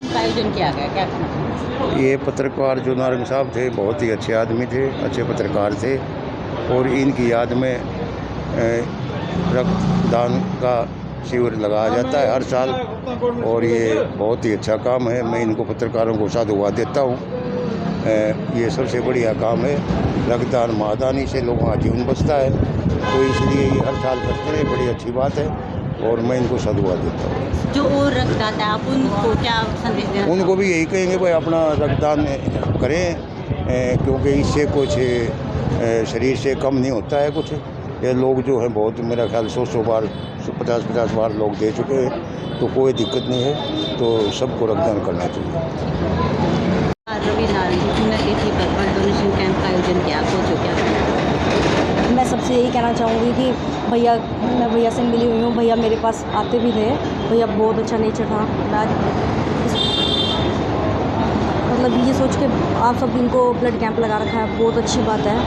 का आयोजन किया गया, क्या कहना चाहेंगे? ये पत्रकार जो नारंग साहब थे बहुत ही अच्छे आदमी थे, अच्छे पत्रकार थे और इनकी याद में रक्तदान का शिविर लगाया जाता है हर साल और ये बहुत ही अच्छा काम है। मैं इनको पत्रकारों को साधुवाद देता हूँ। ये सबसे बढ़िया काम है। रक्तदान महादानी से लोगों का जीवन बचता है, तो इसलिए ये हर साल करते हैं, बड़ी अच्छी बात है और मैं इनको साधुवाद देता हूँ। जो और रक्तदाता है, आप उनको क्या संदेश देना? उनको भी यही कहेंगे भाई अपना रक्तदान करें, क्योंकि इससे कुछ शरीर से कम नहीं होता है कुछ। ये लोग जो हैं बहुत, मेरा ख्याल 100 बार 50 बार लोग दे चुके हैं, तो कोई दिक्कत नहीं है, तो सबको रक्तदान करना चाहिए। रवि नारंग पुण्यतिथि पर ब्लड डोनेशन कैंप का आयोजन किया, सोचो क्या? मैं सबसे यही कहना चाहूँगी कि भैया, मैं भैया से मिली हुई हूँ। भैया मेरे पास आते भी थे। भैया बहुत अच्छा नेचर था। मतलब ये सोच के आप सब इनको ब्लड कैंप लगा रखा है, बहुत अच्छी बात है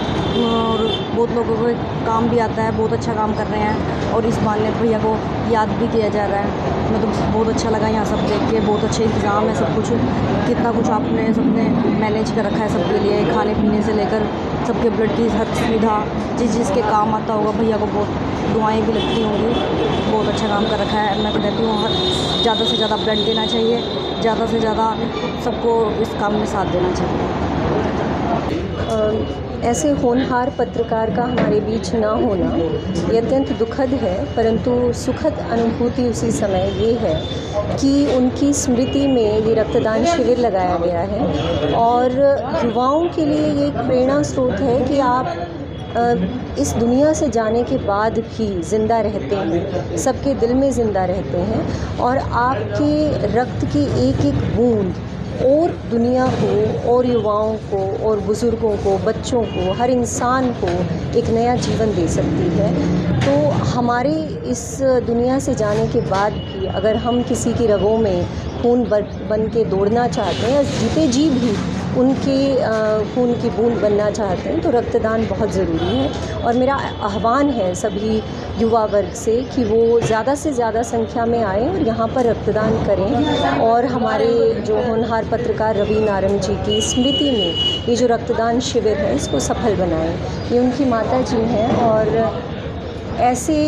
और बहुत लोगों को काम भी आता है। बहुत अच्छा काम कर रहे हैं और इस बहाने भैया को याद भी किया जा रहा है। मैं तो बहुत अच्छा लगा यहाँ सब देख के। बहुत अच्छे इंतज़ाम है, सब कुछ, कितना कुछ आपने सबने मैनेज कर रखा है सबके लिए, खाने पीने से लेकर सबके ब्लड की हर सुविधा जिसके काम आता होगा। भैया को बहुत दुआएं भी लगती होंगी। बहुत अच्छा काम कर रखा है। मैं तो कहती हूँ ज़्यादा से ज़्यादा ब्लड देना चाहिए, ज़्यादा से ज़्यादा सबको इस काम में साथ देना चाहिए। ऐसे होनहार पत्रकार का हमारे बीच ना होना ये अत्यंत दुखद है, परंतु सुखद अनुभूति उसी समय ये है कि उनकी स्मृति में ये रक्तदान शिविर लगाया गया है और युवाओं के लिए ये एक प्रेरणा स्रोत है कि आप इस दुनिया से जाने के बाद भी ज़िंदा रहते हैं, सबके दिल में ज़िंदा रहते हैं और आपके रक्त की एक एक बूंद और दुनिया को और युवाओं को और बुज़ुर्गों को, बच्चों को, हर इंसान को एक नया जीवन दे सकती है। तो हमारे इस दुनिया से जाने के बाद भी अगर हम किसी की रगों में खून बन के दौड़ना चाहते हैं, जीते जी भी उनके खून की बूंद बनना चाहते हैं, तो रक्तदान बहुत ज़रूरी है। और मेरा आह्वान है सभी युवा वर्ग से कि वो ज़्यादा से ज़्यादा संख्या में आएँ और यहाँ पर रक्तदान करें और हमारे जो होनहार पत्रकार रवि नारंग जी की स्मृति में ये जो रक्तदान शिविर है इसको सफल बनाएं। ये उनकी माता जी हैं और ऐसे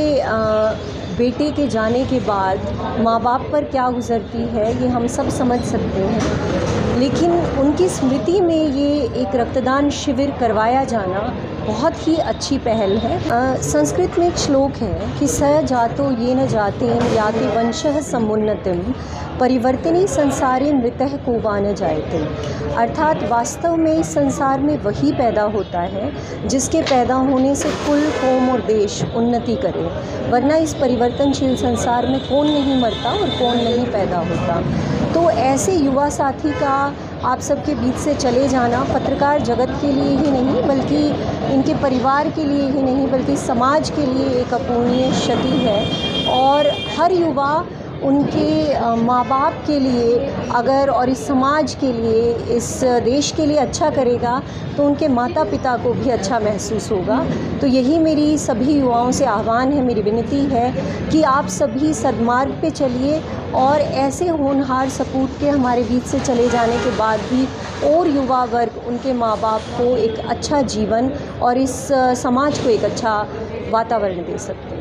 बेटे के जाने के बाद माँ बाप पर क्या गुज़रती है ये हम सब समझ सकते हैं, लेकिन उनकी स्मृति में ये एक रक्तदान शिविर करवाया जाना बहुत ही अच्छी पहल है। संस्कृत में एक श्लोक है कि स जातो ये न जातेन याति वंशः समुन्नतिम परिवर्तनी संसारे मृतः को वा न जायते। अर्थात वास्तव में इस संसार में वही पैदा होता है जिसके पैदा होने से कुल, कौम और देश उन्नति करे, वरना इस परिवर्तनशील संसार में कौन नहीं मरता और कौन नहीं पैदा होता। तो ऐसे युवा साथी का आप सबके बीच से चले जाना पत्रकार जगत के लिए ही नहीं बल्कि इनके परिवार के लिए ही नहीं बल्कि समाज के लिए एक अपूर्णीय क्षति है। और हर युवा उनके माँ बाप के लिए अगर और इस समाज के लिए, इस देश के लिए अच्छा करेगा तो उनके माता पिता को भी अच्छा महसूस होगा। तो यही मेरी सभी युवाओं से आह्वान है, मेरी विनती है कि आप सभी सद्मार्ग पे चलिए और ऐसे होनहार सपूत के हमारे बीच से चले जाने के बाद भी और युवा वर्ग उनके माँ बाप को एक अच्छा जीवन और इस समाज को एक अच्छा वातावरण दे सकते हैं।